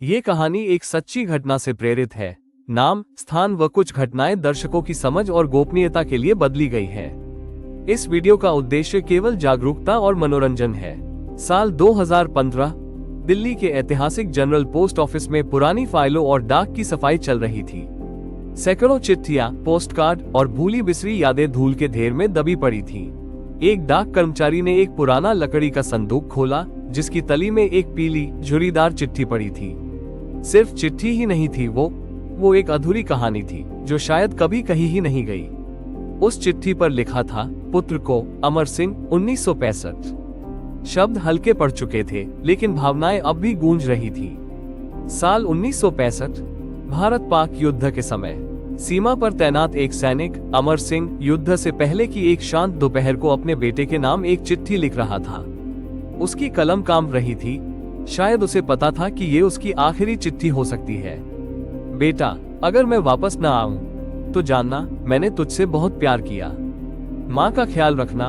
ये कहानी एक सच्ची घटना से प्रेरित है। नाम, स्थान व कुछ घटनाएं दर्शकों की समझ और गोपनीयता के लिए बदली गई है। इस वीडियो का उद्देश्य केवल जागरूकता और मनोरंजन है। साल 2015, दिल्ली के ऐतिहासिक जनरल पोस्ट ऑफिस में पुरानी फाइलों और डाक की सफाई चल रही थी। सैकड़ों चिट्ठियां, पोस्टकार्ड और भूली बिसरी यादें धूल के ढेर में दबी पड़ी थीं। एक डाक कर्मचारी ने एक पुराना लकड़ी का संदूक खोला, जिसकी तली में एक पीली झुर्रीदार चिट्ठी पड़ी थी। सिर्फ चिट्ठी ही नहीं थी, वो एक अधूरी कहानी थी जो शायद कभी कही ही नहीं गई। उस चिट्ठी पर लिखा था, पुत्र को, अमर सिंह, 1965। शब्द हल्के पड़ चुके थे, लेकिन भावनाएं अब भी गूंज रही थी। साल 1965, भारत पाक युद्ध के समय सीमा पर तैनात एक सैनिक, अमर सिंह, युद्ध से पहले की एक शांत दोपहर को अपने बेटे के नाम एक चिट्ठी लिख रहा था। उसकी कलम काम रही थी। शायद उसे पता था कि ये उसकी आखिरी चिट्ठी हो सकती है। बेटा, अगर मैं वापस न आऊं तो जानना, मैंने तुझसे बहुत प्यार किया। माँ का ख्याल रखना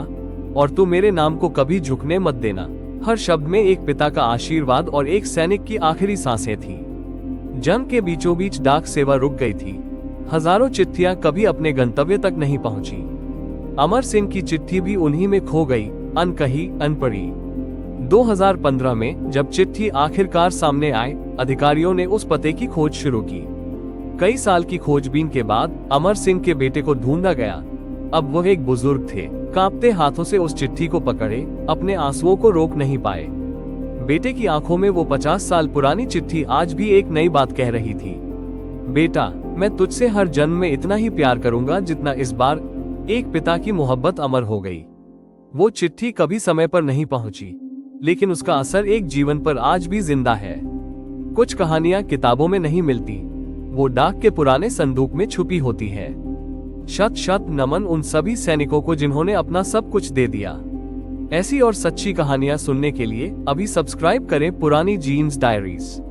और तू मेरे नाम को कभी झुकने मत देना। हर शब्द में एक पिता का आशीर्वाद और एक सैनिक की आखिरी सांसें थी। जंग के बीचों बीच डाक सेवा रुक गई थी। हजारों चिट्ठियां कभी अपने गंतव्य तक नहीं पहुंची। अमर सिंह की चिट्ठी भी उन्हीं में खो गई, अनकही, अनपढ़ी। 2015 में जब चिट्ठी आखिरकार सामने आई, अधिकारियों ने उस पते की खोज शुरू की। कई साल की खोजबीन के बाद अमर सिंह के बेटे को ढूंढा गया। अब वह एक बुजुर्ग थे, कांपते हाथों से उस चिट्ठी को पकड़े, अपने आंसुओं को रोक नहीं पाए। बेटे की आंखों में वो 50 साल पुरानी चिट्ठी आज भी एक नई बात कह रही थी। बेटा, मैं तुझसे हर जन्म में इतना ही प्यार करूंगा जितना इस बार। एक पिता की मोहब्बत अमर हो गई। वो चिट्ठी कभी समय पर नहीं पहुंची, लेकिन उसका असर एक जीवन पर आज भी जिंदा है। कुछ कहानियां किताबों में नहीं मिलती, वो डाक के पुराने संदूक में छुपी होती है। शत शत नमन उन सभी सैनिकों को जिन्होंने अपना सब कुछ दे दिया। ऐसी और सच्ची कहानियां सुनने के लिए अभी सब्सक्राइब करें पुरानी जीन्स डायरीज।